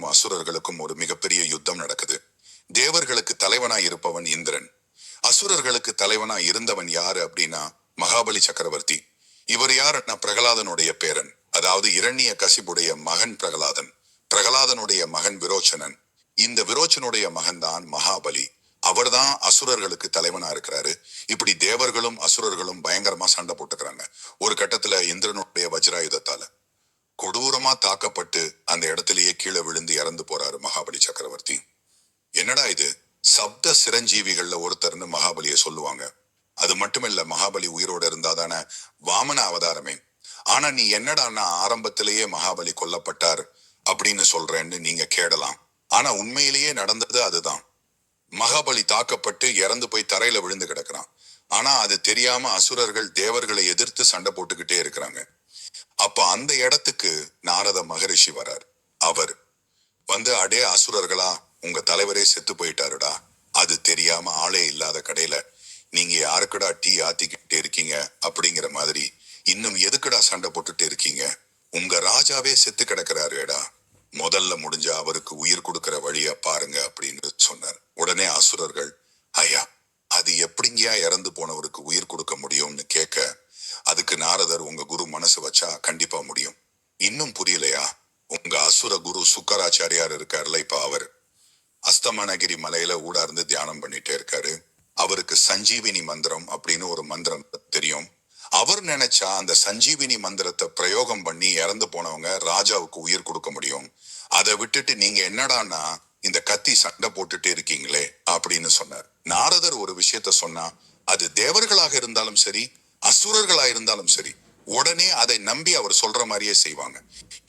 தேவர்களுக்கும் அசுரர்களுக்கும் ஒரு மிகப்பெரிய யுத்தம் நடக்குது. தேவர்களுக்கு தலைவனாய் இருப்பவன் இந்திரன். அசுரர்களுக்கு தலைவனாய் இருந்தவன் யாரு அப்படின்னா மகாபலி சக்கரவர்த்தி. இவர் யாருன்னா பிரகலாதனுடைய பேரன், அதாவது இரண்ய கசிபுடைய மகன் பிரகலாதன். பிரகலாதனுடைய மகன் விரோச்சனன். இந்த விரோச்சனுடைய மகன் தான் மகாபலி. அவர்தான் அசுரர்களுக்கு தலைவனா இருக்கிறாரு. இப்படி தேவர்களும் அசுரர்களும் பயங்கரமா சண்டை போட்டுக்கிறாங்க. ஒரு கட்டத்துல இந்திரனுடைய வஜ்ராயுதத்தால கொடூரமா தாக்கப்பட்டு அந்த இடத்திலேயே கீழே விழுந்து இறந்து போறாரு மகாபலி சக்கரவர்த்தி. என்னடா இது, சப்த சிரஞ்சீவிகள்ல ஒருத்தர்னு மகாபலியை சொல்லுவாங்க. அது மட்டுமில்ல, மகாபலி உயிரோட இருந்தாதான வாமன அவதாரமே. ஆனா நீ என்னடான்னா ஆரம்பத்திலேயே மகாபலி கொல்லப்பட்டார் அப்படின்னு சொல்றேன்னு நீங்க கேடலாம். ஆனா உண்மையிலேயே நடந்தது அதுதான். மகாபலி தாக்கப்பட்டு இறந்து போய் தரையில விழுந்து கிடக்குறான். ஆனா அது தெரியாம அசுரர்கள் தேவர்களை எதிர்த்து சண்டை போட்டுக்கிட்டே இருக்கிறாங்க. அப்ப அந்த இடத்துக்கு நாரத மகரிஷி வரார். அவர் வந்து, அடே அசுரர்களா, உங்க தலைவரே செத்து போயிட்டாருடா. அது தெரியாம ஆளே இல்லாத கடையில நீங்க யாருக்குடா டீ ஆத்திக்கிட்டே இருக்கீங்க அப்படிங்கிற மாதிரி இன்னும் எதுக்குடா சண்டை போட்டுட்டு இருக்கீங்க? உங்க ராஜாவே செத்து கிடக்கிறாருடா. முதல்ல முடிஞ்ச அவருக்கு உயிர் கொடுக்கிற வழிய பாருங்க அப்படின்னு சொன்னார். உடனே அசுரர்கள், ஐயா, அது எப்படிங்கயா இறந்து போனவருக்கு உயிர் கொடுக்க முடியும்னு கேட்க, அதுக்கு நாரதர், உங்க குரு மனசு வச்சா கண்டிப்பா முடியும். இன்னும் புரியலையா? உங்க அசுர குரு சுக்கராச்சாரியார் இருக்காருல்ல, இப்ப அவர் அஸ்தமனகிரி மலையில ஊடார்ந்து தியானம் பண்ணிட்டே இருக்காரு. அவருக்கு சஞ்சீவினி மந்திரம் அப்படின்னு ஒரு மந்திரம் தெரியும். அவர் நினைச்சா அந்த சஞ்சீவினி மந்திரத்தை பிரயோகம் பண்ணி இறந்து போனவங்க ராஜாவுக்கு உயிர் கொடுக்க முடியும். அதை விட்டுட்டு நீங்க என்னடான்னா இந்த கத்தி சண்டை போட்டுட்டு இருக்கீங்களே அப்படின்னு சொன்னார். நாரதர் ஒரு விஷயத்த சொன்னா, அது தேவர்களாக இருந்தாலும் சரி, அசுரர்களா இருந்தாலும் சரி, உடனே அதை நம்பி அவர் சொல்ற மாதிரியே செய்வாங்க.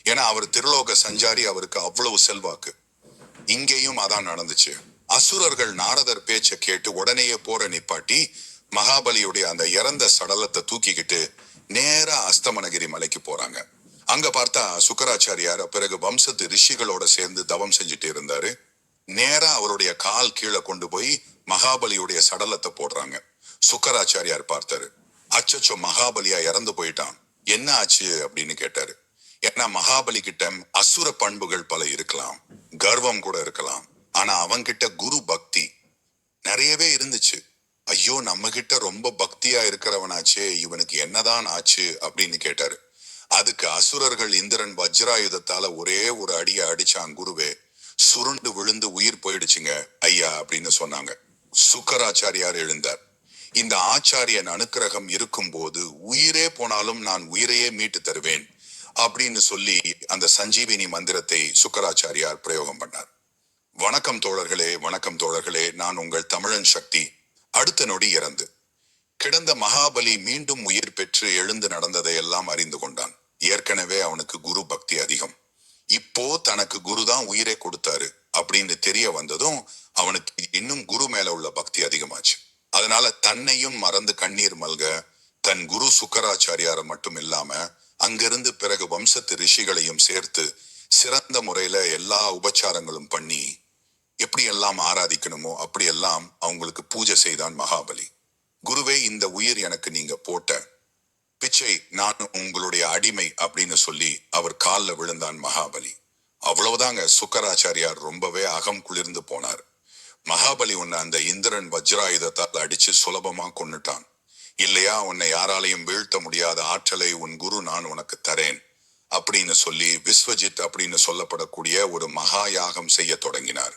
ஏன்னா அவர் திருலோக சஞ்சாரி, அவருக்கு அவ்வளவு செல்வாக்கு. இங்கேயும் அதான் நடந்துச்சு. அசுரர்கள் நாரதர் பேச்ச கேட்டு உடனேயே போற நிப்பாட்டி மகாபலியுடைய அந்த இறந்த சடலத்தை தூக்கிக்கிட்டு நேரா அஸ்தமனகிரி மலைக்கு போறாங்க. அங்க பார்த்தா சுக்கராச்சாரியார் பிறகு வம்சத்து ரிஷிகளோட சேர்ந்து தவம் செஞ்சுட்டு இருந்தாரு. நேரா அவருடைய கால் கீழே கொண்டு போய் மகாபலியுடைய சடலத்தை போடுறாங்க. சுக்கராச்சாரியார் பார்த்தாரு. அச்சச்சோ, மகாபலியா இறந்து போயிட்டான், என்ன ஆச்சு அப்படின்னு கேட்டாரு. ஏன்னா மகாபலி கிட்ட அசுர பண்புகள் பல இருக்கலாம், கர்வம் கூட இருக்கலாம். ஆனா அவன்கிட்ட குரு பக்தி நிறையவே இருந்துச்சு. ஐயோ, நம்ம கிட்ட ரொம்ப பக்தியா இருக்கிறவனாச்சே, இவனுக்கு என்னதான் ஆச்சு அப்படின்னு கேட்டாரு. அதுக்கு அசுரர்கள் இந்திரன் வஜ்ராயுதத்தால ஒரே ஒரு அடியை அடிச்சான் குருவே, சுருண்டு விழுந்து உயிர் போயிடுச்சுங்க ஐயா அப்படின்னு சொன்னாங்க. சுக்கராச்சாரியார் எழுந்தார். இந்த ஆச்சாரியன் அனுக்கிரகம் இருக்கும் போது உயிரே போனாலும் நான் உயிரையே மீட்டு தருவேன் அப்படின்னு சொல்லி அந்த சஞ்சீவினி மந்திரத்தை சுக்கராச்சாரியார் பிரயோகம் பண்ணார். வணக்கம் தோழர்களே, வணக்கம் தோழர்களே, நான் உங்கள் தமிழன் சக்தி. அடுத்த நொடி இறந்து கிடந்த மகாபலி மீண்டும் உயிர் பெற்று எழுந்து நடந்ததை எல்லாம் அறிந்து கொண்டான். ஏற்கனவே அவனுக்கு குரு பக்தி அதிகம். இப்போ தனக்கு குருதான் உயிரை கொடுத்தாரு அப்படின்னு தெரிய வந்ததும் அவனுக்கு இன்னும் குரு மேல உள்ள பக்தி அதிகமாச்சு. அதனால தன்னையும் மறந்து கண்ணீர் மல்க தன் குரு சுக்கராச்சாரியார மட்டும் இல்லாம அங்கிருந்து பிறகு வம்சத்து ரிஷிகளையும் சேர்த்து சிறந்த முறையில எல்லா உபச்சாரங்களும் பண்ணி எப்படி எல்லாம் ஆராதிக்கணுமோ அப்படியெல்லாம் அவங்களுக்கு பூஜை செய்தான் மகாபலி. குருவே, இந்த உயிர் எனக்கு நீங்க போட்ட பிச்சை, நான் உங்களுடைய அடிமை அப்படின்னு சொல்லி அவர் காலில் விழுந்தான் மகாபலி. அவ்வளவுதாங்க. சுக்கராச்சாரியார் ரொம்பவே அகம் குளிர்ந்து போனார். மகாபலி உன்னை அந்த இந்திரன் வஜ்ராயுதத்தால் அடிச்சு சுலபமா கொன்னுட்டான் இல்லையா? உன்னை யாராலையும் வீழ்த்த முடியாத ஆற்றலை உன் குரு நான் உனக்கு தரேன் அப்படின்னு சொல்லி விஸ்வஜித் அப்படின்னு சொல்லப்படக்கூடிய ஒரு மகா யாகம் செய்ய தொடங்கினார்.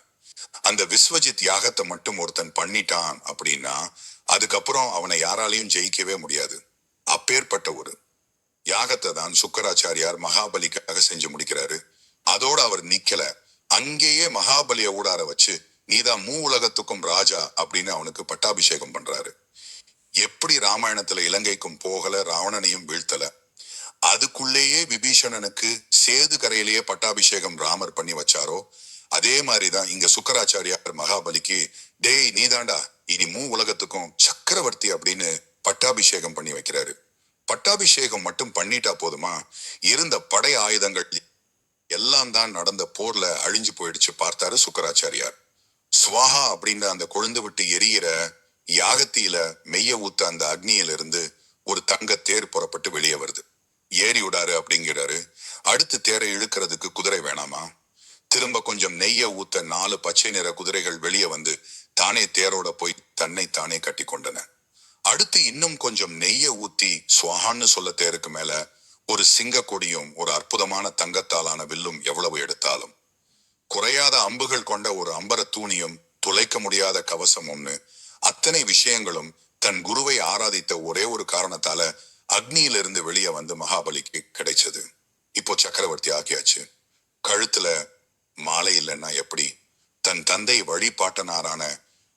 அந்த விஸ்வஜித் யாகத்தை மட்டும் ஒருத்தன் பண்ணிட்டான் அப்படின்னா அதுக்கப்புறம் அவனை யாராலையும் ஜெயிக்கவே முடியாது. அப்பேற்பட்ட ஒரு யாகத்தை தான் சுக்கராச்சாரியார் மகாபலிக்காக செஞ்சு முடிக்கிறாரு. அதோட அவர் நிக்கல, அங்கேயே மகாபலிய ஊடார வச்சு நீதான் உலகத்துக்கும் ராஜா அப்படின்னு அவனுக்கு பட்டாபிஷேகம் பண்றாரு. எப்படி ராமாயணத்துல இலங்கைக்கும் போகல, ராவணனையும் வீழ்த்தல, அதுக்குள்ளேயே விபீஷணனுக்கு சேது கரையிலேயே பட்டாபிஷேகம் ராமர் பண்ணி வச்சாரோ அதே மாதிரிதான் இங்க சுக்கராச்சாரியார் மகாபலிக்கு, டேய் நீதாண்டா இனி உலகத்துக்கும் சக்கரவர்த்தி அப்படின்னு பட்டாபிஷேகம் பண்ணி வைக்கிறாரு. பட்டாபிஷேகம் மட்டும் பண்ணிட்டா போதுமா? இருந்த படை ஆயுதங்கள் எல்லாம் தான் நடந்த போர்ல அழிஞ்சு போயிடுச்சு பார்த்தாரு சுக்கராச்சாரியார். சுவாஹா அப்படின்னு அந்த கொழுந்து விட்டு எரியிற யாகத்தில மெய்ய ஊத்த அந்த அக்னியிலிருந்து ஒரு தங்க தேர் புறப்பட்டு வெளியே வருது. ஏறி விடாரு அப்படிங்கிறாரு. அடுத்து தேரை இழுக்கிறதுக்கு குதிரை வேணாமா? திரும்ப கொஞ்சம் நெய்ய ஊத்த 4 பச்சை நிற குதிரைகள் வெளியே வந்து தானே தேரோட போய் தன்னை தானே கட்டி கொண்டன. அடுத்து இன்னும் கொஞ்சம் நெய்ய ஊத்தி சுவாகான்னு சொல்ல தேருக்கு மேல ஒரு சிங்க கொடியும் ஒரு அற்புதமான தங்கத்தாலான வில்லும் எவ்வளவு எடுத்தாலும் குறையாத அம்புகள் கொண்ட ஒரு அம்பர தூணியும் துளைக்க முடியாத கவசம் ஒண்ணு, அத்தனை விஷயங்களும் தன் குருவை ஆராதித்த ஒரே ஒரு காரணத்தால அக்னியிலிருந்து வெளியே வந்து மகாபலிக்கு கிடைச்சது. இப்போ சக்கரவர்த்தி ஆகியாச்சு. கழுத்துல மாலை இல்லைன்னா எப்படி? தன் தந்தை வழிபாட்டனாரான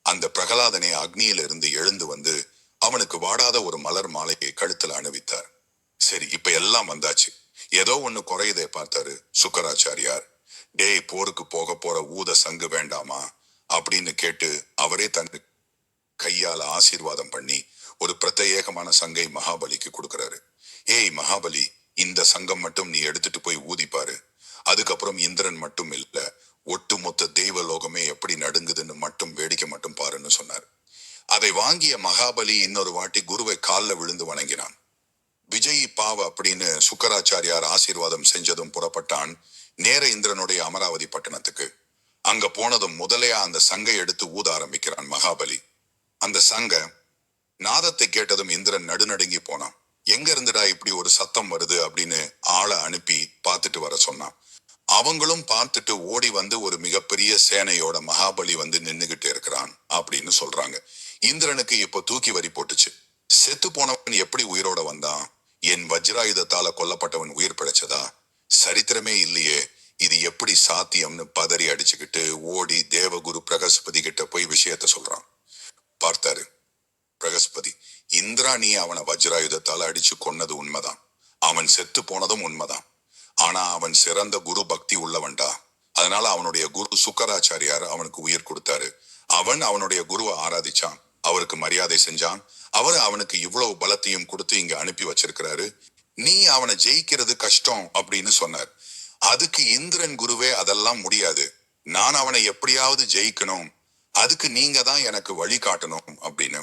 அந்த பிரகலாதனை அக்னியிலிருந்து எழுந்து வந்து அவனுக்கு வாடாத ஒரு மலர் மாலையை கழுத்துல அணிவித்தார். சரி, இப்ப எல்லாம் வந்தாச்சு. ஏதோ ஒண்ணு குறையதே பார்த்தாரு சுக்கராச்சாரியார். டேய், போருக்கு போக போற ஊத சங்கு வேண்டாமா அப்படின்னு கேட்டு அவரே தன் கையால ஆசீர்வாதம் பண்ணி ஒரு பிரத்யேகமான சங்கை மகாபலிக்கு கொடுக்கிறாரு. ஏய் மகாபலி, இந்த சங்கம் மட்டும் நீ எடுத்துட்டு போய் ஊதிப்பாரு. அதுக்கப்புறம் இந்திரன் மட்டும் இல்ல, ஒட்டுமொத்த தெய்வலோகமே எப்படி நடுங்குதுன்னு மட்டும் வேடிக்கை மட்டும் பாருன்னு சொன்னார். அதை வாங்கிய மகாபலி இன்னொரு வாட்டி குருவை காலில் விழுந்து வணங்கினான். விஜயி பாவ அப்படின்னு சுக்கராச்சாரியார் ஆசீர்வாதம் செஞ்சதும் புறப்பட்டான் நேர இந்திரனுடைய அமராவதி பட்டணத்துக்கு. அங்க போனதும் முதலையா அந்த சங்கை எடுத்து ஊத ஆரம்பிக்கிறான் மகாபலி. அந்த சங்க நாதத்தை கேட்டதும் இந்திரன் நடுநடுங்கி போனான். எங்க இருந்துடா இப்படி ஒரு சத்தம் வருது அப்படின்னு ஆளை அனுப்பி பார்த்துட்டு வர சொன்னான். அவங்களும் பார்த்துட்டு ஓடி வந்து ஒரு மிகப்பெரிய சேனையோட மகாபலி வந்து நின்னுகிட்டு இருக்கிறான் அப்படின்னு சொல்றாங்க. இந்திரனுக்கு இப்போ தூக்கி வரி போட்டுச்சு. செத்து போனவன் எப்படி உயிரோட வந்தான்? என் வஜ்ராயுதத்தால கொல்லப்பட்டவன் உயிர் பிழைச்சதா? சரித்திரமே இல்லையே, இது எப்படி சாத்தியம்னு பதறி அடிச்சுக்கிட்டு ஓடி தேவகுரு பிரகஸ்பதி கிட்ட போய் விஷயத்த சொல்றான். பார்த்தாரு பிரகஸ்பதி, இந்திராணி அவனை வஜ்ராயுதத்தால அடிச்சு கொன்னது உண்மைதான், அவன் செத்து போனதும் உண்மைதான். ஆனா அவன் சிறந்த குரு பக்தி உள்ளவன்டா. அதனால அவனுடைய குரு சுக்கராச்சாரியார் அவனுக்கு உயிர் கொடுத்தாரு. அவன் அவனுடைய குருவை ஆராதிச்சான், அவருக்கு மரியாதை செஞ்சான். அவர் அவனுக்கு இவ்வளவு பலத்தையும் கொடுத்து இங்க அனுப்பி வச்சிருக்கிறாரு. நீ அவனை ஜெயிக்கிறது கஷ்டம் அப்படின்னு சொன்னார். அதுக்கு இந்திரன் குருவே அதெல்லாம் முடியாது, நான் அவனை எப்படியாவது ஜெயிக்கணும், அதுக்கு நீங்க தான் எனக்கு வழி காட்டணும் அப்படின்னு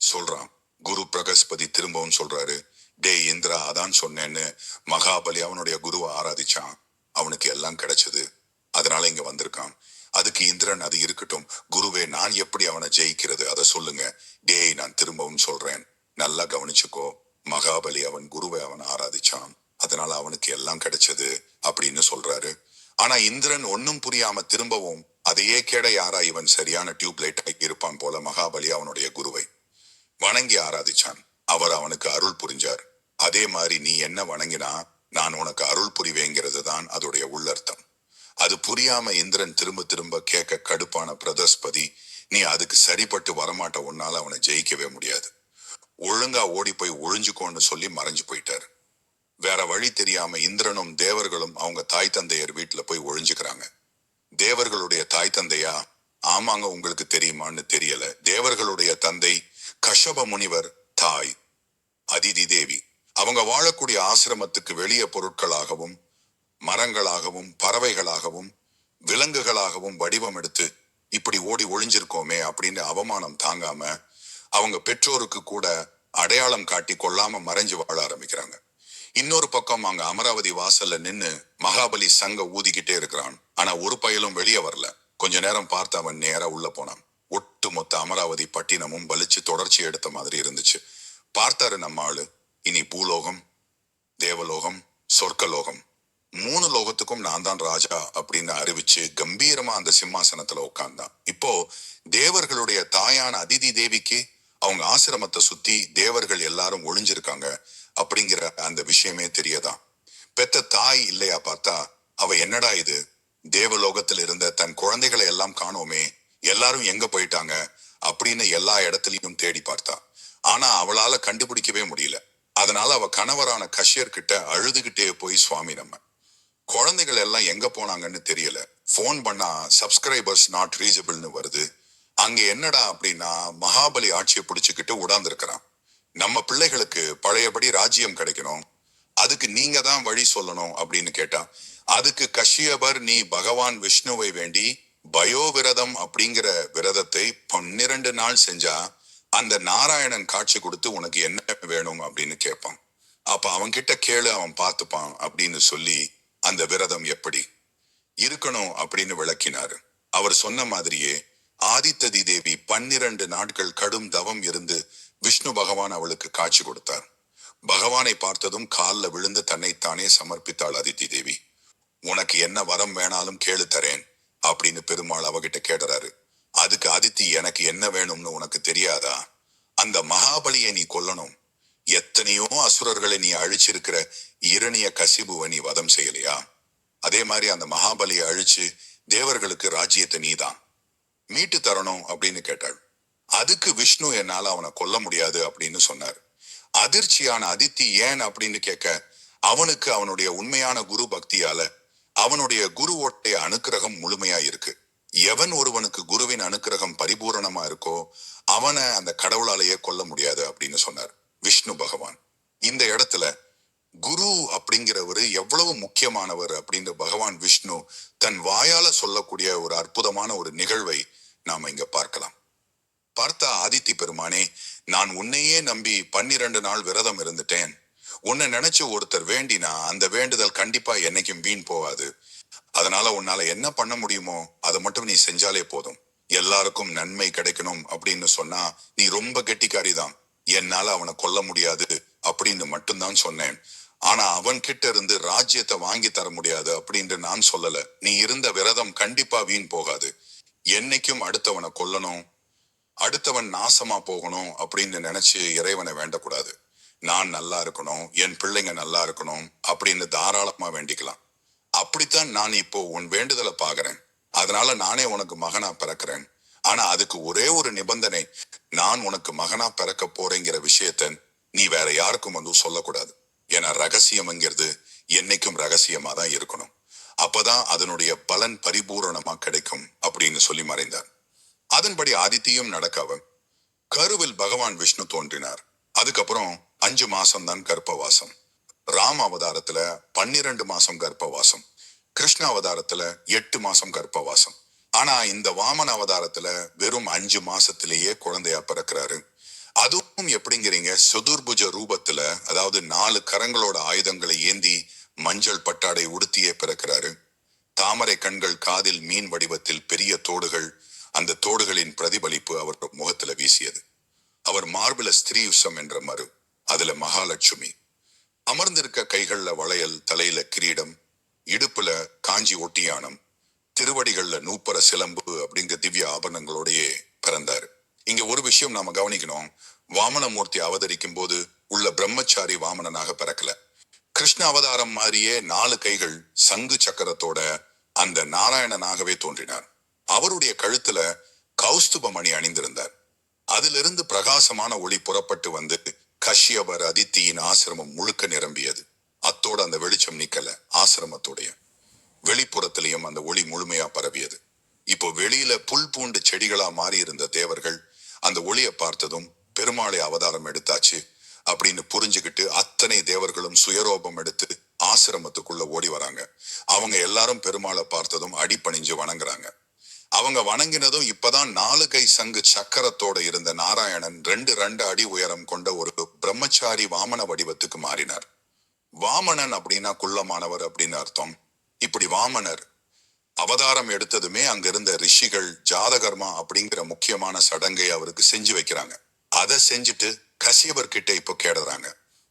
சொல்றான். குரு பிரகஸ்பதி திரும்பவும் சொல்றாரு, டே இந்திரா, அதான் சொன்னேன்னு மகாபலி அவனுடைய குருவை ஆராதிச்சான், அவனுக்கு எல்லாம் கிடைச்சது, அதனால இங்க வந்திருக்கான். அதுக்கு இந்திரன், அது இருக்கட்டும் குருவே, நான் எப்படி அவனை ஜெயிக்கிறது அதை சொல்லுங்க. டேய், நான் திரும்பவும் சொல்றேன், நல்லா கவனிச்சுக்கோ. மகாபலி அவன் குருவை அவன் ஆராதிச்சான், அதனால அவனுக்கு எல்லாம் கிடைச்சது அப்படின்னு சொல்றாரு. ஆனா இந்திரன் ஒன்னும் புரியாம திரும்பவும் அதையே கேட யாரா இவன் சரியான டியூப்லைட் இருப்பான் போல மகாபலி அவனுடைய குருவை வணங்கி ஆராதிச்சான். அவர் அவனுக்கு அருள் புரிஞ்சார். அதே மாதிரி நீ என்ன வணங்கினா நான் உனக்கு அருள் புரிவேங்கிறது தான் அதோடைய உள்ளர்த்தம். அது புரியாம இந்திரன் திரும்ப திரும்ப கேட்க கடுப்பான பிரகஸ்பதி, நீ அதுக்கு சரிப்பட்டு வரமாட்ட, உன்னால அவனை ஜெயிக்கவே முடியாது, ஒழுங்கா ஓடி போய் ஒழிஞ்சுக்கோன்னு சொல்லி மறைஞ்சு போயிட்டாரு. வேற வழி தெரியாம இந்திரனும் தேவர்களும் அவங்க தாய் தந்தையர் வீட்டுல போய் ஒழிஞ்சுக்கிறாங்க. தேவர்களுடைய தாய் தந்தையா? ஆமாங்க, உங்களுக்கு தெரியுமான்னு தெரியல. தேவர்களுடைய தந்தை கஷப முனிவர், தாய் அதிதி தேவி. அவங்க வாழக்கூடிய ஆசிரமத்துக்கு வெளியே பொருட்களாகவும் மரங்களாகவும் பறவைகளாகவும் விலங்குகளாகவும் வடிவம் எடுத்து இப்படி ஓடி ஒளிஞ்சிருக்கோமே அப்படின்னு அவமானம் தாங்காம அவங்க பெற்றோருக்கு கூட அடையாளம் காட்டி கொள்ளாம மறைஞ்சு வாழ ஆரம்பிக்கிறாங்க. இன்னொரு பக்கம் அங்க அமராவதி வாசல்ல நின்னு மகாபலி சங்க ஊதிக்கிட்டே இருக்கிறான். ஆனா ஒரு பயலும் வெளியே வரல. கொஞ்ச நேரம் பார்த்து அவன் நேரா உள்ள போனான். ஒட்டு மொத்த அமராவதி பட்டினமும் வலிச்சு தொடர்ச்சி எடுத்த மாதிரி இருந்துச்சு. பார்த்தாரு நம்ம ஆளு, இனி பூலோகம், தேவலோகம், சொர்க்கலோகம், 3 லோகத்துக்கும் நான் தான் ராஜா அப்படின்னு அறிவிச்சு கம்பீரமா அந்த சிம்மாசனத்துல உட்கார்ந்தான். இப்போ தேவர்களுடைய தாயான அதிதி தேவிக்கு அவங்க ஆசிரமத்தை சுத்தி தேவர்கள் எல்லாரும் ஒளிஞ்சிருக்காங்க அப்படிங்கிற அந்த விஷயமே தெரியதான். பெத்த தாய் இல்லையா பார்த்தா அவ என்னடா இது, தேவலோகத்தில் இருந்த தன் குழந்தைகளை எல்லாம் காணோமே, எல்லாரும் எங்க போயிட்டாங்க அப்படின்னு எல்லா இடத்துலயும் தேடி பார்த்தா. ஆனா அவளால கண்டுபிடிக்கவே முடியல. அதனால அவ கணவரான கஷ்யர் கிட்ட அழுதுகிட்டே போய், சுவாமி, நம்ம குழந்தைகள் எல்லாம் எங்க போனாங்கன்னு தெரியல, போன் பண்ணா சப்ஸ்கிரைபர்ஸ் நாட் ரீச்சபிள்னு வருது, அங்க என்னடா அப்படின்னா மகாபலி ஆட்சியை பிடிச்சுக்கிட்டு உடார்ந்திருக்கிறான், நம்ம பிள்ளைகளுக்கு பழையபடி ராஜ்யம் கிடைக்கணும், அதுக்கு நீங்க தான் வழி சொல்லணும் அப்படின்னு கேட்டா. அதுக்கு கஷ்யபர், நீ பகவான் விஷ்ணுவை வேண்டி பயோ விரதம் அப்படிங்கிற விரதத்தை 12 நாள் செஞ்சா அந்த நாராயணன் காட்சி கொடுத்து உனக்கு என்ன வேணும் அப்படின்னு கேட்பான். அப்ப அவன் கிட்ட கேளு, அவன் பார்த்துப்பான் அப்படின்னு சொல்லி அந்த விரதம் எப்படி இருக்கணும் அப்படின்னு விளக்கினாரு. அவர் சொன்ன மாதிரியே ஆதித்ததி தேவி 12 நாட்கள் கடும் தவம் இருந்து விஷ்ணு பகவான் அவளுக்கு காட்சி கொடுத்தார். பகவானை பார்த்ததும் காலில் விழுந்து தன்னைத்தானே சமர்ப்பித்தாள் அதித்தி தேவி. உனக்கு என்ன வரம் வேணாலும் கேளு தரேன் அப்படின்னு பெருமாள் அவகிட்ட கேடுறாரு. அதுக்கு அதித்தி, எனக்கு என்ன வேணும்னு உனக்கு தெரியாதா? அந்த மகாபலியை நீ கொல்லணும். எத்தனையோ அசுரர்களை நீ அழிச்சிருக்கிற இரணிய கசிபுவை நீ வதம் செய்யலையா? அதே மாதிரி அந்த மகாபலியை அழிச்சு தேவர்களுக்கு ராஜ்யத்தை நீதான் மீட்டு தரணும் அப்படின்னு கேட்டாள். அதுக்கு விஷ்ணு, என்னால அவனை கொல்ல முடியாது அப்படின்னு சொன்னார். அதிர்ச்சியான அதித்தி ஏன் அப்படின்னு கேட்க, அவனுக்கு அவனுடைய உண்மையான குரு பக்தியால அவனுடைய குருவோடைய அனுக்கிரகம் முழுமையா இருக்கு. எவன் ஒருவனுக்கு குருவின் அனுக்கிரகம் பரிபூரணமா இருக்கோ அவனை அந்த கடவுளாலேயே கொல்ல முடியாது அப்படின்னு சொன்னார் விஷ்ணு பகவான். இந்த இடத்துல குரு அப்படிங்கிறவரு எவ்வளவு முக்கியமானவர் அப்படின்னு பகவான் விஷ்ணு தன் வாயால சொல்லக்கூடிய ஒரு அற்புதமான ஒரு நிகழ்வை நாம இங்க பார்க்கலாம். பார்த்தா, ஆதித்தி பெருமானே, நான் உன்னையே நம்பி 12 நாள் விரதம் இருந்துட்டேன். உன்னை நினைச்சு ஒருத்தர் வேண்டினா அந்த வேண்டுதல் கண்டிப்பா என்னைக்கும் வீண் போகாது. அதனால உன்னால என்ன பண்ண முடியுமோ அதை மட்டும் நீ செஞ்சாலே போதும். எல்லாருக்கும் நன்மை கிடைக்கணும் அப்படின்னு சொன்னா நீ ரொம்ப கெட்டிக்காரிதான். என்னால அவனை கொல்ல முடியாது அப்படின்னு மட்டும்தான் சொன்னேன். ஆனா அவன் கிட்ட இருந்து ராஜ்யத்தை வாங்கி தர முடியாது அப்படின்னு நான் சொல்லல. நீ இருந்த விரதம் கண்டிப்பா வீண் போகாது. என்னைக்கும் அடுத்தவனை கொல்லணும், அடுத்தவன் நாசமா போகணும் அப்படின்னு நினைச்சு இறைவனை வேண்டக்கூடாது. நான் நல்லா இருக்கணும், என் பிள்ளைங்க நல்லா இருக்கணும் அப்படின்னு தாராளமா வேண்டிக்கலாம். அப்படித்தான் நான் இப்போ உன் வேண்டுதலை பாக்குறேன். அதனால நானே உனக்கு மகனா பிறக்கிறேன். ஆனா அதுக்கு ஒரே ஒரு நிபந்தனை, நான் உனக்கு மகனா பிறக்க போறேங்கிற விஷயத்த நீ வேற யாருக்கும் சொல்லக்கூடாது. ஏன்னா ரகசியம்ங்கிறது என்னைக்கும் ரகசியமா தான் இருக்கணும். அப்பதான் அதனுடைய பலன் பரிபூரணமா கிடைக்கும் அப்படின்னு சொல்லி மறைந்தார். அதன்படி ஆதித்தியும் நடக்காவ கருவில் பகவான் விஷ்ணு தோன்றினார். அதுக்கப்புறம் 5 மாசம் தான் கர்ப்பவாசம். ராம அவதாரத்துல 12 மாசம் கர்ப்பவாசம். கிருஷ்ண அவதாரத்துல 8 மாசம் கர்ப்பவாசம். ஆனா இந்த வாமன அவதாரத்துல வெறும் 5 மாசத்திலேயே குழந்தையா பிறக்கிறாரு. அதுவும் எப்படிங்கிறீங்க? சதுர்புஜ ரூபத்துல, அதாவது 4 கரங்களோட ஆயுதங்களை ஏந்தி மஞ்சள் பட்டாடை உடுத்தியே பிறக்கிறாரு. தாமரை கண்கள், காதில் மீன் வடிவத்தில் பெரிய தோடுகள். அந்த தோடுகளின் பிரதிபலிப்பு அவர் முகத்துல வீசியது. அவர் மார்பில ஸ்திரீயுசம் என்ற மறு, அதுல மகாலட்சுமி அமர்ந்திருக்க. கைகள்ல வளையல், தலையில கிரீடம், இடுப்புல காஞ்சி ஒட்டியானம், திருவடிகள்ல நூப்பர சிலம்பு அப்படிங்கிற திவ்ய ஆபரணங்களோடயே பிறந்தாரு. இங்க ஒரு விஷயம் நாம கவனிக்கணும். வாமனமூர்த்தி அவதரிக்கும் போது உள்ள பிரம்மச்சாரி வாமனனாக பிறக்கல. கிருஷ்ண அவதாரம் மாதிரியே 4 கைகள், சங்கு சக்கரத்தோட அந்த நாராயணனாகவே தோன்றினார். அவருடைய கழுத்துல கௌஸ்துப மணி அணிந்திருந்தார். அதிலிருந்து பிரகாசமான ஒளி புறப்பட்டு வந்து கஷ்யபர் அதித்தியின் ஆசிரமம் முழுக்க நிரம்பியது. அத்தோட அந்த வெளிச்சம் நிக்கல, ஆசிரமத்துடைய வெளிப்புறத்திலையும் அந்த ஒளி முழுமையா பரவியது. இப்போ வெளியில புல் பூண்டு செடிகளா மாறி இருந்த தேவர்கள் அந்த ஒளியை பார்த்ததும் பெருமாளை அவதாரம் எடுத்தாச்சு அப்படின்னு புரிஞ்சுக்கிட்டு அத்தனை தேவர்களும் சுயரோபம் எடுத்து ஆசிரமத்துக்குள்ள ஓடி வராங்க. அவங்க எல்லாரும் பெருமாளை பார்த்ததும் அடிபணிஞ்சு வணங்குறாங்க. அவங்க வணங்கினதும் இப்பதான் 4 கை சங்கு சக்கரத்தோட இருந்த நாராயணன் 2 அடி உயரம் கொண்ட ஒரு பிரம்மச்சாரி வாமன வடிவத்துக்கு மாறினார். வாமனன் அப்படின்னா குள்ளமானவர் அப்படின்னு அர்த்தம். இப்படி வாமனர் அவதாரம் எடுத்ததுமே அங்க இருந்த ரிஷிகள் ஜாதகர்மா அப்படிங்கிற முக்கியமான சடங்கை அவருக்கு செஞ்சு வைக்கிறாங்க. அதை செஞ்சுட்டு கசியவர் கிட்ட இப்போ கேடுறாங்க.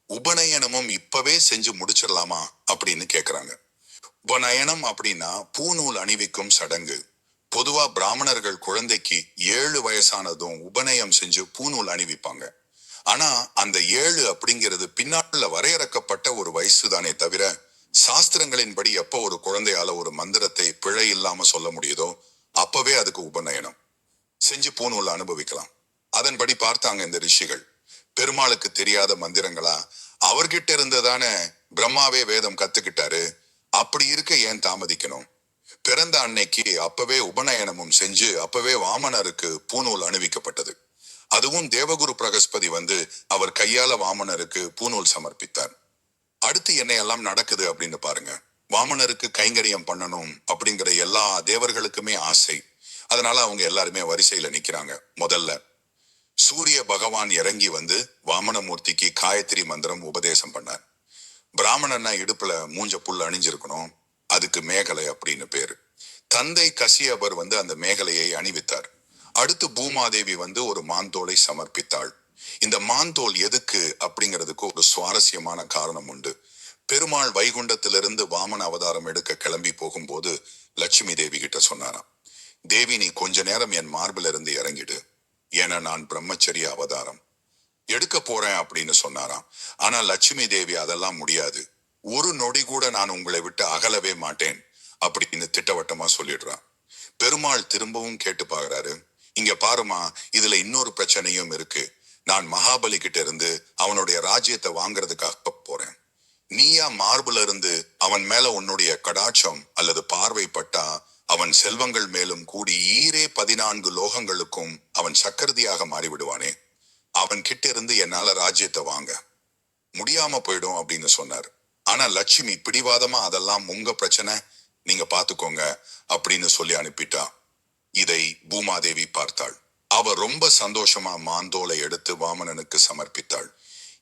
உபநயனமும் இப்பவே செஞ்சு முடிச்சிடலாமா அப்படின்னு கேக்குறாங்க. உபநயனம் அப்படின்னா பூநூல் அணிவிக்கும் சடங்கு. பொதுவா பிராமணர்கள் குழந்தைக்கு 7 வயசானதும் உபநயம் செஞ்சு பூநூல் அணிவிப்பாங்க. ஆனா அந்த 7 அப்படிங்கிறது பின்னால வரையறுக்கப்பட்ட ஒரு வயசு தானே தவிர, சாஸ்திரங்களின்படி எப்போ ஒரு குழந்தையால ஒரு மந்திரத்தை பிழை இல்லாம சொல்ல முடியுதோ அப்பவே அதுக்கு உபநயனம் செஞ்சு பூநூல் அனுபவிக்கலாம். அதன்படி பார்த்தாங்க இந்த ரிஷிகள். பெருமாளுக்கு தெரியாத மந்திரங்களா? அவர்கிட்ட இருந்ததானே பிரம்மாவே வேதம் கத்துக்கிட்டாரு. அப்படி இருக்க ஏன் தாமதிக்கணும்? பிறந்த அன்னைக்கு அப்பவே உபநயனமும் செஞ்சு அப்பவே வாமனருக்கு பூநூல் அணிவிக்கப்பட்டது. அதுவும் தேவகுரு பிரகஸ்பதி வந்து அவர் கையால வாமனருக்கு பூநூல் சமர்ப்பித்தார். அடுத்து என்னையெல்லாம் நடக்குது அப்படின்னு பாருங்க. வாமனருக்கு கைங்கரியம் பண்ணணும் அப்படிங்கிற எல்லா தேவர்களுக்குமே ஆசை. அதனால அவங்க எல்லாருமே வரிசையில நிக்கிறாங்க. முதல்ல சூரிய பகவான் இறங்கி வந்து வாமனமூர்த்திக்கு காயத்ரி மந்திரம் உபதேசம் பண்ணார். பிராமணன்னா இடுப்புல மூஞ்ச புல் அணிஞ்சிருக்கணும். அதுக்கு மேகலை அப்படின்னு பேரு. தந்தை கசியபர் வந்து அந்த மேகலையை அணிவித்தார். அடுத்து பூமாதேவி வந்து ஒரு மாந்தோலை சமர்ப்பித்தாள். இந்த மாந்தோல் எதுக்கு அப்படிங்கிறதுக்கு ஒரு சுவாரஸ்யமான காரணம் உண்டு. பெருமாள் வைகுண்டத்திலிருந்து வாமன அவதாரம் எடுக்க கிளம்பி போகும்போது லட்சுமி தேவி கிட்ட சொன்னாராம், தேவி நீ கொஞ்ச நேரம் என் மார்பில இருந்து இறங்கிடு, ஏன்னா நான் பிரம்மச்சரிய அவதாரம் எடுக்க போறேன் அப்படின்னு சொன்னாராம். ஆனா லட்சுமி தேவி அதெல்லாம் முடியாது, ஒரு நொடி கூட நான் உங்களை விட்டு அகலவே மாட்டேன் அப்படின்னு திட்டவட்டமா சொல்லிடுறான். பெருமாள் திரும்பவும் கேட்டு பாக்குறாரு, இங்க பாருமா, இதுல இன்னொரு பிரச்சனையும் இருக்கு. நான் மகாபலி கிட்ட இருந்து அவனுடைய ராஜ்யத்தை வாங்குறதுக்காக போறேன். நீயா மார்புல இருந்து அவன் மேல உன்னுடைய கடாட்சம் அல்லது பார்வை பட்டா அவன் செல்வங்கள் மேலும் கூடி ஈரே 14 லோகங்களுக்கும் அவன் சக்கரதியாக மாறிவிடுவானே. அவன் கிட்ட இருந்து என்னால ராஜ்யத்தை வாங்க முடியாம போயிடும் அப்படின்னு சொன்னார். ஆனா லட்சுமி பிடிவாதமா அதெல்லாம் உங்க பிரச்சனை, நீங்க பாத்துக்கோங்க அப்படின்னு சொல்லி அனுப்பிட்டா. இதை பூமாதேவி பார்த்தாள். அவ ரொம்ப சந்தோஷமா மாந்தோலை எடுத்து வாமனனுக்கு சமர்ப்பித்தாள்.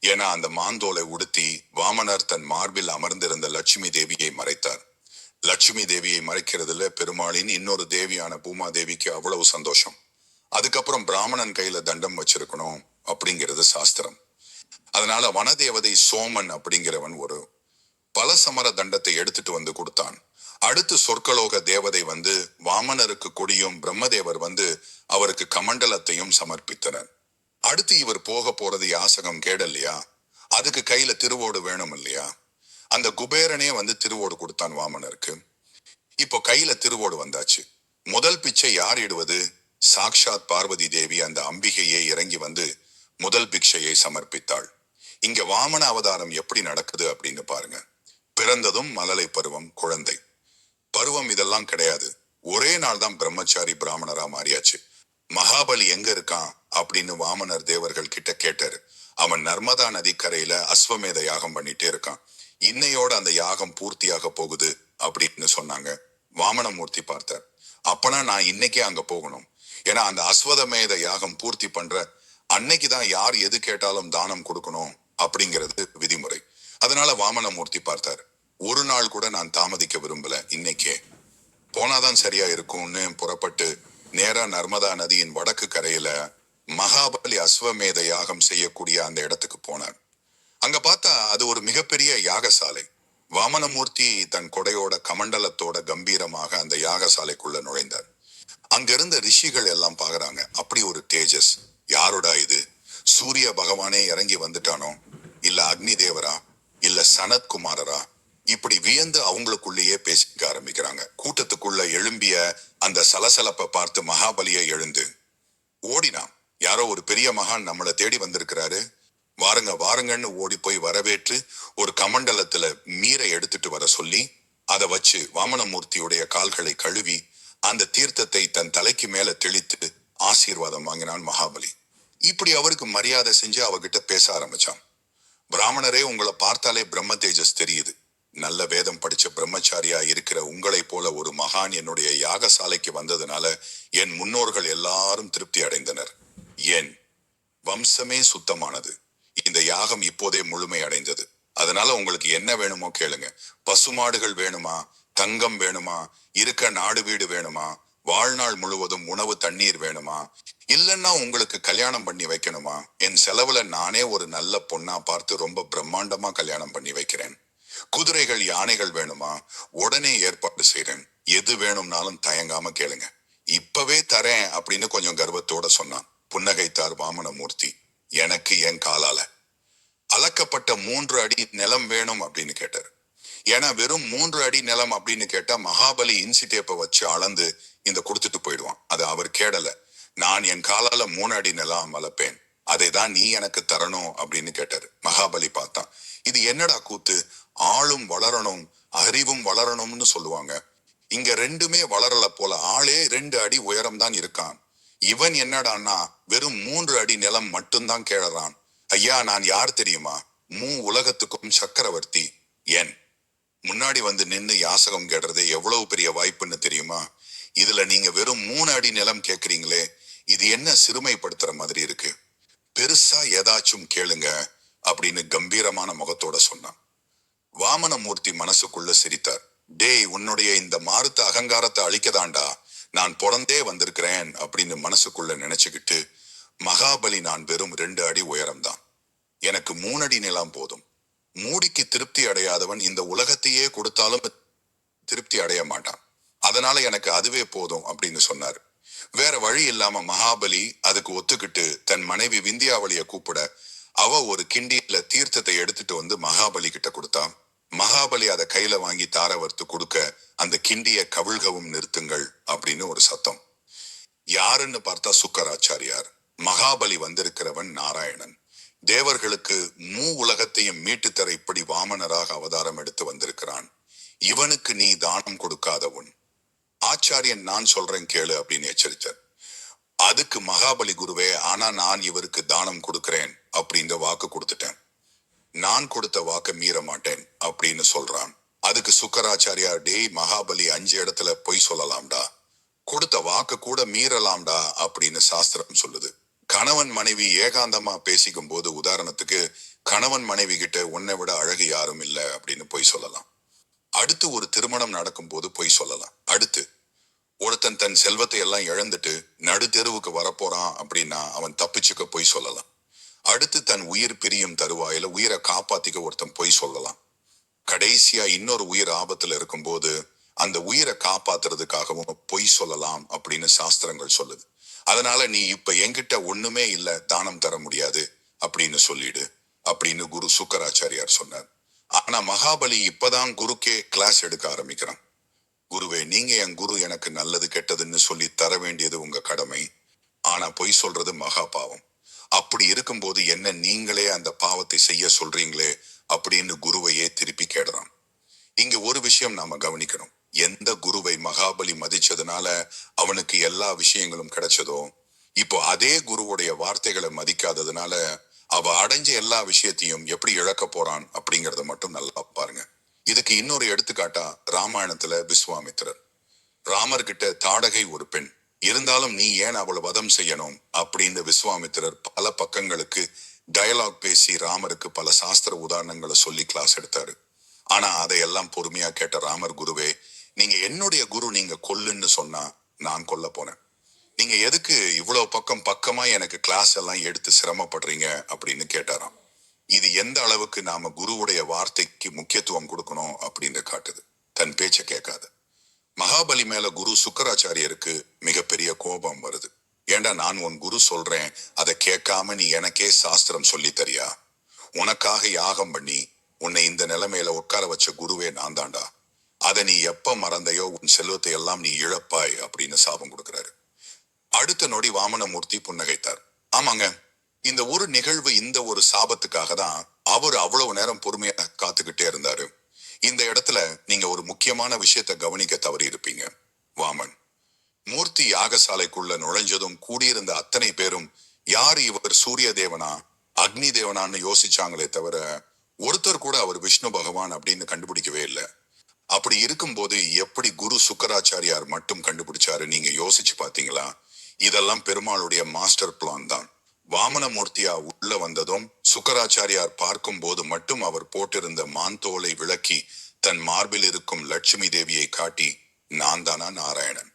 ஏன்னா அந்த மாந்தோலை உடுத்தி வாமனர் தன் மார்பில் அமர்ந்திருந்த லட்சுமி தேவியை மறைத்தார். லட்சுமி தேவியை மறைக்கிறதுல பெருமாளின் இன்னொரு தேவியான பூமாதேவிக்கு அவ்வளவு சந்தோஷம். அதுக்கப்புறம் பிராமணன் கையில தண்டம் வச்சிருக்கணும் அப்படிங்கிறது சாஸ்திரம். அதனால வனதேவதை சோமன் அப்படிங்கிறவன் ஒரு பலசமர தண்டத்தை எடுத்துட்டு வந்து கொடுத்தான். அடுத்து சொர்க்கலோக தேவதை வந்து வாமனருக்கு கொடியும் பிரம்மதேவர் வந்து அவருக்கு கமண்டலத்தையும் சமர்ப்பித்தனர். அடுத்து இவர் போக போறது யாசகம் கேடல்லையா, அதுக்கு கையில திருவோடு வேணும் இல்லையா. அந்த குபேரனே வந்து திருவோடு கொடுத்தான் வாமனருக்கு. இப்போ கையில திருவோடு வந்தாச்சு. முதல் பிச்சை யார் இடுவது? சாக்ஷாத் பார்வதி தேவி அந்த அம்பிகையே இறங்கி வந்து முதல் பிக்ஷையை சமர்ப்பித்தாள். இங்க வாமன அவதாரம் எப்படி நடக்குது அப்படின்னு பாருங்க. பிறந்ததும் மலலை பருவம், குழந்தை பருவம் இதெல்லாம் கிடையாது. ஒரே நாள் தான் பிரம்மச்சாரி பிராமணரா மாறியாச்சு. மகாபலி எங்க இருக்கான் அப்படின்னு வாமனர் தேவர்கள் கிட்ட கேட்டாரு. அவன் நர்மதா நதிக்கரையில அஸ்வமேத யாகம் பண்ணிட்டே இருக்கான், இன்னையோட அந்த யாகம் பூர்த்தியாக போகுது அப்படின்னு சொன்னாங்க. வாமனமூர்த்தி பார்த்தார், அப்பனா நான் இன்னைக்கே அங்க போகணும். ஏன்னா அந்த அஸ்வதமேத யாகம் பூர்த்தி பண்ற அன்னைக்குதான் யார் எது கேட்டாலும் தானம் கொடுக்கணும் அப்படிங்கிறது விதிமுறை. அதனால வாமனமூர்த்தி பார்த்தார், ஒரு நாள் கூட நான் தாமதிக்க விரும்பல, இன்னைக்கே போனாதான் சரியா இருக்கும்னு புறப்பட்டு நேரா நர்மதா நதியின் வடக்கு கரையில மகாபலி அஸ்வமேத யாகம் செய்யக்கூடிய அந்த இடத்துக்கு போனார். அங்க பார்த்தா அது ஒரு மிகப்பெரிய யாகசாலை. வாமனமூர்த்தி தன் கொடையோட கமண்டலத்தோட கம்பீரமாக அந்த யாகசாலைக்குள்ள நுழைந்தார். அங்கிருந்த ரிஷிகள் எல்லாம் பாக்குறாங்க, அப்படி ஒரு தேஜஸ். யாரோடா இது? சூரிய பகவானே இறங்கி வந்துட்டானோ, இல்ல அக்னி தேவரா, இல்ல சனத்குமாரரா? இப்படி வியந்து அவங்களுக்குள்ளேயே பேசிக்க ஆரம்பிக்கிறாங்க. கூட்டத்துக்குள்ள எழும்பிய அந்த சலசலப்பை பார்த்து மகாபலியை எழுந்து ஓடினான். யாரோ ஒரு பெரிய மகான் நம்மளை தேடி வந்திருக்கிறாரு, வாருங்க வாருங்கன்னு ஓடி போய் வரவேற்று ஒரு கமண்டலத்துல மீரை எடுத்துட்டு வர சொல்லி அதை வச்சு வாமனமூர்த்தியுடைய கால்களை கழுவி அந்த தீர்த்தத்தை தன் தலைக்கு மேல தெளித்து ஆசீர்வாதம் வாங்கினான் மகாபலி. இப்படி அவருக்கு மரியாதை செஞ்சு அவகிட்ட பேச ஆரம்பிச்சான். பிராமணரே, உங்களை பார்த்தாலே பிரம்ம தேஜஸ் தெரியுது. நல்ல வேதம் படிச்ச பிரம்மச்சாரியா இருக்கிற உங்களை போல ஒரு மகான் என்னுடைய யாகசாலைக்கு வந்ததுனால என் முன்னோர்கள் எல்லாரும் திருப்தி அடைந்தனர். என் வம்சமே சுத்தமானது. இந்த யாகம் இப்போதே முழுமை அடைந்தது. அதனால உங்களுக்கு என்ன வேணுமோ கேளுங்க. பசுமாடுகள் வேணுமா, தங்கம் வேணுமா, இருக்க நாடு வீடு வேணுமா, வாழ்நாள் முழுவதும் உணவு தண்ணீர் வேணுமா, இல்லைன்னா உங்களுக்கு கல்யாணம் பண்ணி வைக்கணுமா? என் செலவுல நானே ஒரு நல்ல பொண்ணா பார்த்து ரொம்ப பிரம்மாண்டமா கல்யாணம் பண்ணி வைக்கிறேன். குதிரைகள் யானைகள் வேணுமா? உடனே ஏற்பாடு செய்றேன். எது வேணும்னாலும் தயங்காம கேளுங்க, இப்பவே தரேன் அப்படின்னு கொஞ்சம் கர்வத்தோட சொன்னான். புன்னகைத்தார் வாமனமூர்த்தி. எனக்கு என் காலால அளக்கப்பட்ட 3 அடி நிலம் வேணும் அப்படின்னு கேட்டார். ஏன்னா வெறும் 3 அடி நிலம் அப்படின்னு கேட்டா மகாபலி இன்சி டேப்பை வச்சு அளந்து இந்த கொடுத்துட்டு போயிடுவான். அது அவர் கேடல. நான் என் காலால 3 அடி நிலம் அளப்பேன், அதை தான் நீ எனக்கு தரணும் அப்படின்னு கேட்டாரு. மகாபலி பார்த்தான், இது என்னடா கூத்து? ஆளும் வளரணும் அறிவும் வளரணும்னு சொல்லுவாங்க, இங்க ரெண்டுமே வளரல போல. ஆளே 2 அடி உயரம் தான் இருக்கான், இவன் என்னடான்னா வெறும் 3 அடி நிலம் மட்டும்தான் கேழறான். ஐயா, நான் யார் தெரியுமா? உலகத்துக்கும் சக்கரவர்த்தி. ஏன் முன்னாடி வந்து நின்னு யாசகம் கேடுறது எவ்வளவு பெரிய வாய்ப்புன்னு தெரியுமா? இதுல நீங்க வெறும் 3 அடி நிலம் கேக்குறீங்களே, இது என்ன சிறுமைப்படுத்துற மாதிரி இருக்கு? பெருசா ஏதாச்சும் கேளுங்க அப்படின்னு கம்பீரமான முகத்தோட சொன்னான். வாமனமூர்த்தி மனசுக்குள்ள சிரித்தார். டேய், உன்னுடைய இந்த மாருத்த அகங்காரத்தை அழிக்கதாண்டா நான் பிறந்தே வந்திருக்கிறேன் அப்படின்னு மனசுக்குள்ள நினைச்சுக்கிட்டு, மகாபலி நான் வெறும் 2 அடி உயரம்தான், எனக்கு 3 அடி நிலம் போதும், மூடிக்கு திருப்தி அடையாதவன் இந்த உலகத்தையே கொடுத்தாலும் திருப்தி அடைய மாட்டான், அதனால எனக்கு அதுவே போதும் அப்படின்னு சொன்னாரு. வேற வழி இல்லாம மகாபலி அதுக்கு ஒத்துக்கிட்டு தன் மனைவி விந்தியாவளிய கூப்பிட, அவ ஒரு கிண்டியில தீர்த்தத்தை எடுத்துட்டு வந்து மகாபலி கிட்ட கொடுத்தான். மகாபலி அதை கையில வாங்கி தார வறுத்து கொடுக்க, அந்த கிண்டிய கவிழ்கவும் நிறுத்துங்கள் அப்படின்னு ஒரு சத்தம். யாருன்னு பார்த்தா சுக்கராச்சாரியார். மகாபலி வந்திருக்கிறவன் நாராயணன், தேவர்களுக்கு உலகத்தையும் மீட்டு தர இப்படி வாமனராக அவதாரம் எடுத்து வந்திருக்கிறான். இவனுக்கு நீ தானம் கொடுக்காதவன். ஆச்சாரியன் நான் சொல்றேன் கேளு அப்படின்னு எச்சரித்தார். அதுக்கு மகாபலி, குருவே, ஆனா நான் இவருக்கு தானம் கொடுக்கிறேன் அப்படின்ற வாக்கு கொடுத்துட்டேன், நான் கொடுத்த வாக்க மீற மாட்டேன் அப்படின்னு சொல்றான். அதுக்கு சுக்கராச்சாரியார், டேய் மகாபலி, 5 இடத்துல பொய் சொல்லலாம்டா, கொடுத்த வாக்கு கூட மீறலாம்டா அப்படின்னு சாஸ்திரம் சொல்லுது. கணவன் மனைவி ஏகாந்தமா பேசிக்கும் போது, உதாரணத்துக்கு கணவன் மனைவி கிட்ட உன்னை விட அழகு யாரும் இல்ல அப்படின்னு பொய் சொல்லலாம். அடுத்து ஒரு திருமணம் நடக்கும் போது பொய் சொல்லலாம். அடுத்து ஒருத்தன் தன் செல்வத்தை எல்லாம் இழந்துட்டு நடு தெருவுக்கு வரப்போறான் அப்படின்னா அவன் தப்பிச்சுக்க பொய் சொல்லலாம். அடுத்து தன் உயிர் பிரியும் தருவாயில உயிரை காப்பாத்திக்க ஒருத்தன் பொய் சொல்லலாம். கடைசியா இன்னொரு உயிர் ஆபத்துல இருக்கும்போது அந்த உயிரை காப்பாத்துறதுக்காகவும் பொய் சொல்லலாம் அப்படின்னு சாஸ்திரங்கள் சொல்லுது. அதனால நீ இப்ப என்கிட்ட ஒண்ணுமே இல்ல, தானம் தர முடியாது அப்படின்னு சொல்லிடு அப்படின்னு குரு சுக்கராச்சாரியார் சொன்னார். ஆனா மகாபலி இப்பதான் குருக்கே கிளாஸ் எடுக்க ஆரம்பிக்கிறான். குருவே, நீங்க என் குரு, எனக்கு நல்லது கெட்டதுன்னு சொல்லி தர வேண்டியது உங்க கடமை, ஆனா பொய் சொல்றது மகா பாவம். அப்படி இருக்கும்போது என்ன நீங்களே அந்த பாவத்தை செய்ய சொல்றீங்களே அப்படின்னு குருவையே திருப்பி கேடுறான். இங்க ஒரு விஷயம் நாம கவனிக்கணும். எந்த குருவை மகாபலி மதிச்சதுனால அவனுக்கு எல்லா விஷயங்களும் கிடைச்சதோ, இப்போ அதே குருவுடைய வார்த்தைகளை மதிக்காததுனால அவ அடைஞ்ச எல்லா விஷயத்தையும் எப்படி இழக்க போறான் அப்படிங்கறத மட்டும் நல்லா பாருங்க. இதுக்கு இன்னொரு எடுத்துக்காட்டா ராமாயணத்துல விஸ்வாமித்திரர். ராமர் கிட்ட தாடகை ஒரு பெண் இருந்தாலும் நீ ஏன் அவளை வதம் செய்யணும் அப்படின்னு விஸ்வாமித்திரர் பல பக்கங்களுக்கு டயலாக் பேசி ராமருக்கு பல சாஸ்திர உதாரணங்களை சொல்லி கிளாஸ் எடுத்தாரு. ஆனா அதையெல்லாம் பொறுமையா கேட்ட ராமர், குருவே, நீங்க என்னுடைய குரு, நீங்க கொல்லுன்னு சொன்னா நான் கொல்ல போனேன், நீங்க எதுக்கு இவ்வளவு பக்கமா எனக்கு கிளாஸ் எல்லாம் எடுத்து சிரமப்படுறீங்க அப்படின்னு கேட்டாராம். இது எந்த அளவுக்கு நாம குருவுடைய வார்த்தைக்கு முக்கியத்துவம் கொடுக்கணும் அப்படின்னு காட்டுது. தன் பேச்ச கேட்காத மகாபலி மேல குரு சுக்கராச்சாரியருக்கு மிகப்பெரிய கோபம் வருது. ஏண்டா, நான் உன் குரு சொல்றேன், அதை கேட்காம நீ எனக்கே சாஸ்திரம் சொல்லி தரியா? உனக்காக யாகம் பண்ணி உன்னை இந்த நிலைமையில உட்கார வச்ச குருவே நான் தாண்டா, அதை நீ எப்ப மறந்தையோ உன் செல்வத்தை எல்லாம் நீ இழப்பாய் அப்படின்னு சாபம் கொடுக்கிறாரு. அடுத்த நொடி வாமனமூர்த்தி புன்னகைத்தார். ஆமாங்க, இந்த ஒரு நிகழ்வு, இந்த ஒரு சாபத்துக்காக தான் அவர் அவ்வளவு நேரம் பொறுமையா காத்துக்கிட்டே இருந்தாரு. இந்த இடத்துல நீங்க ஒரு முக்கியமான விஷயத்த கவனிக்க தவறி இருப்பீங்க. வாமன் மூர்த்தி யாகசாலைக்குள்ள நுழைஞ்சதும் கூடியிருந்த அத்தனை பேரும் யாரு இவர், சூரிய தேவனா அக்னி தேவனான்னு யோசிச்சாங்களே தவிர ஒருத்தர் கூட அவர் விஷ்ணு பகவான் அப்படின்னு கண்டுபிடிக்கவே இல்லை. அப்படி இருக்கும்போது எப்படி குரு சுக்கராச்சாரியார் மட்டும் கண்டுபிடிச்சாரு? நீங்க யோசிச்சு பாத்தீங்களா? இதெல்லாம் பெருமாளுடைய மாஸ்டர் பிளான் தான். வாமனமூர்த்தியா உள்ள வந்ததும் சுக்கராச்சாரியார் பார்க்கும் போது மட்டும் அவர் போட்டிருந்த மான் தோலை விளக்கி தன் மார்பில் இருக்கும் லட்சுமி தேவியை காட்டி, நான் தானா நாராயணன்,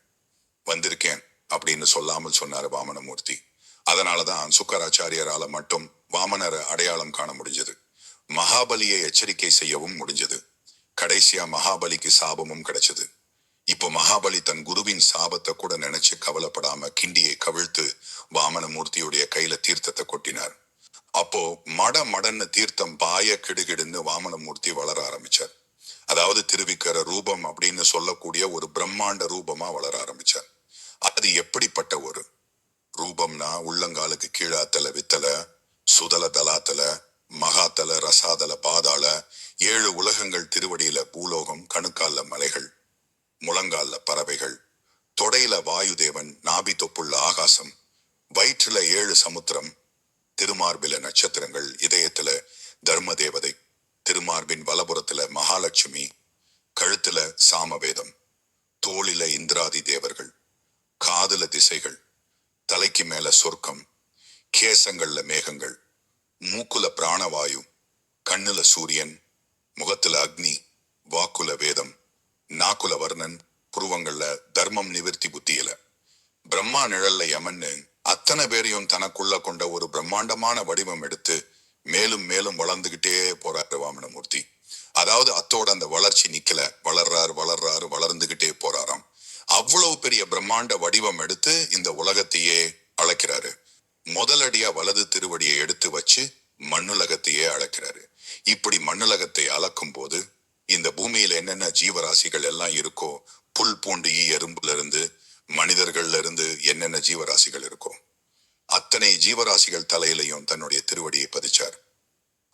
வந்திருக்கேன் அப்படின்னு சொல்லாமல் சொன்னாரு வாமனமூர்த்தி. அதனாலதான் சுக்கராச்சாரியரால மட்டும் வாமனரை அடையாளம் காண முடிஞ்சது, மகாபலியை எச்சரிக்கை செய்யவும் முடிஞ்சது. கடைசியா மகாபலிக்கு சாபமும் கிடைச்சது. இப்போ மகாபலி தன் குருவின் சாபத்தை கூட நினைச்சு கவலைப்படாம கிண்டியை கவிழ்த்து வாமனமூர்த்தியுடைய கையில தீர்த்தத்தை கொட்டினார். அப்போ மடன்னு தீர்த்தம் பாய கிடுகிடுன்னு வாமனமூர்த்தி வளர ஆரம்பிச்சார். அதாவது திருவிக்கிற ரூபம் அப்படின்னு சொல்லக்கூடிய ஒரு பிரம்மாண்ட ரூபமா வளர ஆரம்பிச்சார். அது எப்படிப்பட்ட ஒரு ரூபம்னா, உள்ளங்காலுக்கு கீழாத்தல வித்தல, சுதல தலாத்தல, மகாத்தல, ரசாதல, பாதாள, 7 உலகங்கள் திருவடியில பூலோகம், கணுக்கால மலைகள், முழங்கால பறவைகள், தொடையில வாயுதேவன், நாபி தொப்புள்ள ஆகாசம், வயிற்றுல 7 சமுத்திரம், திருமார்பில நட்சத்திரங்கள், இதயத்துல தர்ம தேவதை, திருமார்பின் வலபுறத்துல மகாலட்சுமி, கழுத்துல சாமவேதம், தோளில இந்திராதி தேவர்கள், காதுல திசைகள், தலைக்கு மேல சொர்க்கம், கேசங்கள்ல மேகங்கள், மூக்குல பிராணவாயு, கண்ணுல சூரியன், முகத்துல அக்னி, வாக்குல வேதம், நாக்குல வர்ணன், புருவங்கள்ல தர்மம் நிவர்த்தி புத்தியில. பிரம்மா நிழல்ல யமன்னு அத்தனை பேரையும் தனக்குள்ள கொண்ட ஒரு பிரம்மாண்டமான வடிவம் எடுத்து மேலும் மேலும் வளர்ந்துகிட்டே போறாரு வாமனமூர்த்தி. அதாவது அத்தோட அந்த வளர்ச்சி நிக்கல, வளர்றாரு வளர்றாரு வளர்ந்துகிட்டே போறாராம். அவ்வளவு பெரிய பிரம்மாண்ட வடிவம் எடுத்து இந்த உலகத்தையே அழைக்கிறாரு. முதலடியா வலது திருவடியை எடுத்து வச்சு மண்ணுலகத்தையே அழைக்கிறாரு. இப்படி மண்ணுலகத்தை அளக்கும் போது இந்த பூமியில என்னென்ன ஜீவராசிகள் எல்லாம் இருக்கோ, புல் பூண்டு ஈ எறும்புல இருந்து மனிதர்கள்ல இருந்து என்னென்ன ஜீவராசிகள் இருக்கோ அத்தனை ஜீவராசிகள் தலையிலையும் தன்னுடைய திருவடியை பதிச்சார்.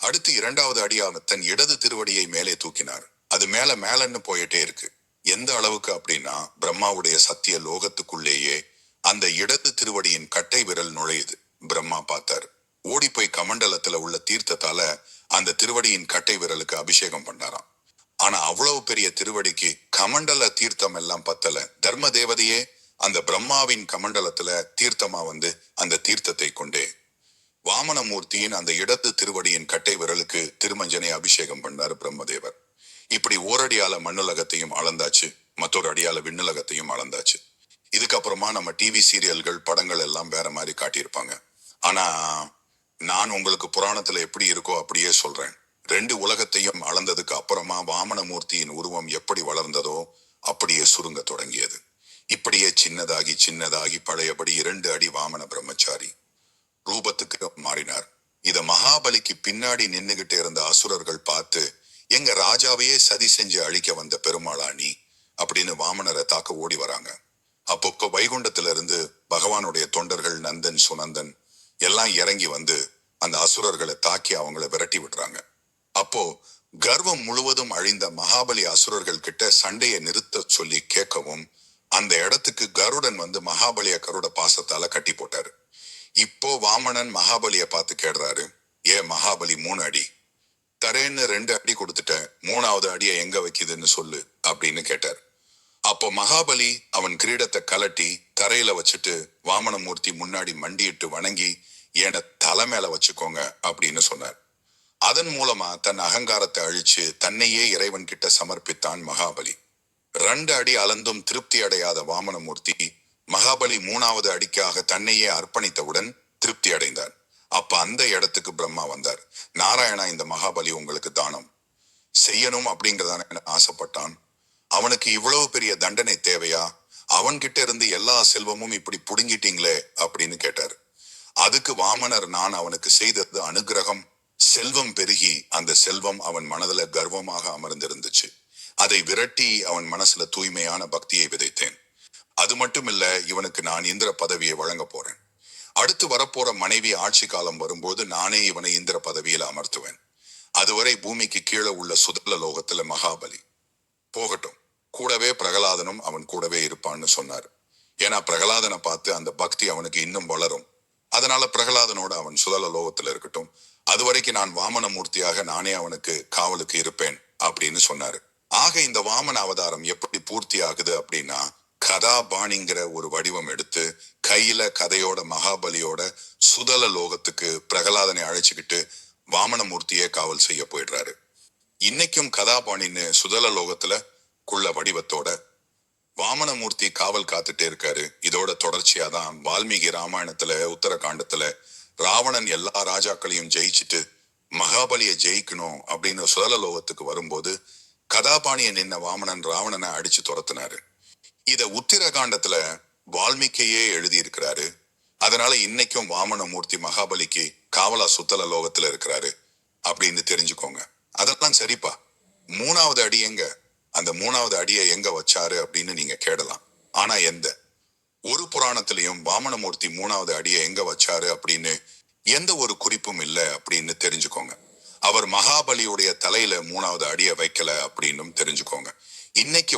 அடுத்து இரண்டாவது அடியாக தன் இடது திருவடியை மேலே தூக்கினார். அது மேல மேலன்னு போயிட்டே இருக்கு. எந்த அளவுக்கு அப்படின்னா பிரம்மாவுடைய சத்திய லோகத்துக்குள்ளேயே அந்த இடது திருவடியின் கட்டை விரல் நுழையுது. பிரம்மா பார்த்தார். ஓடி போய் கமண்டலத்துல உள்ள தீர்த்தத்தால அந்த திருவடியின் கட்டை விரலுக்கு அபிஷேகம் பண்ணாராம். ஆனா அவ்வளவு பெரிய திருவடிக்கு கமண்டல தீர்த்தம் எல்லாம் பத்தல. தர்ம தேவதையே அந்த பிரம்மாவின் கமண்டலத்துல தீர்த்தமா வந்து அந்த தீர்த்தத்தை கொண்டே வாமனமூர்த்தியின் அந்த இடது திருவடியின் கட்டை விரலுக்கு திருமஞ்சனை அபிஷேகம் பண்ணாரு பிரம்மதேவர். இப்படி ஓரடியால மண்ணுலகத்தையும் அளந்தாச்சு, மற்றொரு அடியால விண்ணுலகத்தையும் அளந்தாச்சு. இதுக்கப்புறமா நம்ம டிவி சீரியல்கள் படங்கள் எல்லாம் வேற மாதிரி காட்டியிருப்பாங்க. ஆனா நான் உங்களுக்கு புராணத்துல எப்படி இருக்கோ அப்படியே சொல்றேன். 2 உலகத்தையும் அளந்ததுக்கு அப்புறமா வாமனமூர்த்தியின் உருவம் எப்படி வளர்ந்ததோ அப்படியே சுருங்க தொடங்கியது. இப்படியே சின்னதாகி சின்னதாகி பழையபடி 2 அடி வாமன பிரம்மச்சாரி ரூபத்துக்கு மாறினார். இத மகாபலிக்கு பின்னாடி நின்னுகிட்டே இருந்த அசுரர்கள் பார்த்து, எங்க ராஜாவையே சதி செஞ்சு அழிக்க வந்த பெருமாளா நீ அப்படின்னு வாமனரை தாக்க ஓடி வராங்க. அப்போ வைகுண்டத்துல இருந்து பகவானுடைய தொண்டர்கள் நந்தன் சுனந்தன் எல்லாம் இறங்கி வந்து அந்த அசுரர்களை தாக்கி அவங்கள விரட்டி விடுறாங்க. அப்போ கர்வம் முழுவதும் அழிந்த மகாபலி அசுரர்கள் கிட்ட சண்டையை நிறுத்த சொல்லி கேட்கவும் அந்த இடத்துக்கு கருடன் வந்து மகாபலிய கருட பாசத்தால கட்டி போட்டாரு. இப்போ வாமனன் மகாபலிய பார்த்து கேடுறாரு, ஏ மகாபலி 3 அடி தரேன்னு 2 அடி கொடுத்துட்ட, 3வது அடியை எங்க வைக்குதுன்னு சொல்லு அப்படின்னு கேட்டார். அப்போ மகாபலி அவன் கிரீடத்தை கலட்டி தரையில வச்சுட்டு வாமனமூர்த்தி முன்னாடி மண்டியிட்டு வணங்கி என தலை மேல வச்சுக்கோங்க அப்படின்னு சொன்னார். அதன் மூலமா தன் அகங்காரத்தை அழிச்சு தன்னையே இறைவன் கிட்ட சமர்ப்பித்தான் மகாபலி. 2 அடி அளந்தும் திருப்தி அடையாத வாமனமூர்த்தி மகாபலி 3வது அடிக்காக தன்னையே அர்ப்பணித்தவுடன் திருப்தி அடைந்தார். அப்ப அந்த இடத்துக்கு பிரம்மா வந்தார். நாராயணா, இந்த மகாபலி உங்களுக்கு தானம் செய்யணும் அப்படிங்கறதான ஆசைப்பட்டான். அவனுக்கு இவ்வளவு பெரிய தண்டனை தேவையா? அவன்கிட்ட இருந்து எல்லா செல்வமும் இப்படி புடுங்கிட்டீங்களே அப்படின்னு கேட்டார். அதுக்கு வாமனர், நான் அவனுக்கு செய்தது அனுகிரகம். செல்வம் பெருகி அந்த செல்வம் அவன் மனதுல கர்வமாக அமர்ந்திருந்துச்சு. அதை விரட்டி அவன் மனசுல தூய்மையான பக்தியை விதைத்தேன். அது மட்டும் இல்ல, இவனுக்கு நான் இந்திர பதவியை வழங்க போறேன். அடுத்து வரப்போற மனைவி ஆட்சி காலம் வரும்போது நானே இவனை இந்திர பதவியில அமர்த்துவேன். அதுவரை பூமிக்கு கீழே உள்ள சுதல லோகத்துல மகாபலி போகட்டும், கூடவே பிரகலாதனும் அவன் கூடவே இருப்பான்னு சொன்னார். ஏன்னா பிரகலாதனை பார்த்து அந்த பக்தி அவனுக்கு இன்னும் வளரும். அதனால பிரகலாதனோட அவன் சுதல லோகத்துல இருக்கட்டும். அதுவரைக்கும் நான் வாமனமூர்த்தியாக நானே அவனுக்கு காவலுக்கு இருப்பேன் அப்படின்னு சொன்னாரு. ஆக இந்த வாமன அவதாரம் எப்படி பூர்த்தி ஆகுது அப்படின்னா, கதாபாணிங்கிற ஒரு வடிவம் எடுத்து கையில கதையோட மகாபலியோட சுதல லோகத்துக்கு பிரகலாதனை அழைச்சுக்கிட்டு வாமனமூர்த்தியே காவல் செய்ய போயிடுறாரு. இன்னைக்கும் கதாபாணின்னு சுதல லோகத்துல குள்ள வடிவத்தோட வாமனமூர்த்தி காவல் காத்துட்டே இருக்காரு. இதோட தொடர்ச்சியா தான் வால்மீகி ராமாயணத்துல உத்தரகாண்டத்துல ராவணன் எல்லா ராஜாக்களையும் ஜெயிச்சுட்டு மகாபலியை ஜெயிக்கணும் அப்படின்னு சுதல லோகத்துக்கு வரும்போது கதாபாணியை நின்ன வாமனன் ராவணனை அடிச்சு துரத்தினாரு. இத உத்திரகாண்டத்துல வால்மீகியே எழுதி இருக்கிறாரு. அதனால இன்னைக்கும் வாமனமூர்த்தி மகாபலிக்கு காவலா சுத்தல லோகத்துல இருக்கிறாரு அப்படின்னு தெரிஞ்சுக்கோங்க. அதெல்லாம் சரிப்பா, 3வது அடி எங்க? அந்த 3வது அடியை எங்க வச்சாரு அப்படின்னு நீங்க கேடலாம். ஆனா ஒரு புராணத்திலையும் வாமனமூர்த்தி 3வது அடியை எங்க வச்சாரு அப்படின்னு எந்த ஒரு குறிப்பும் இல்லை அப்படின்னு தெரிஞ்சுக்கோங்க. அவர் மகாபலியுடைய தலையில 3வது அடியை வைக்கல அப்படின்னும் தெரிஞ்சுக்கோங்க. இன்னைக்கு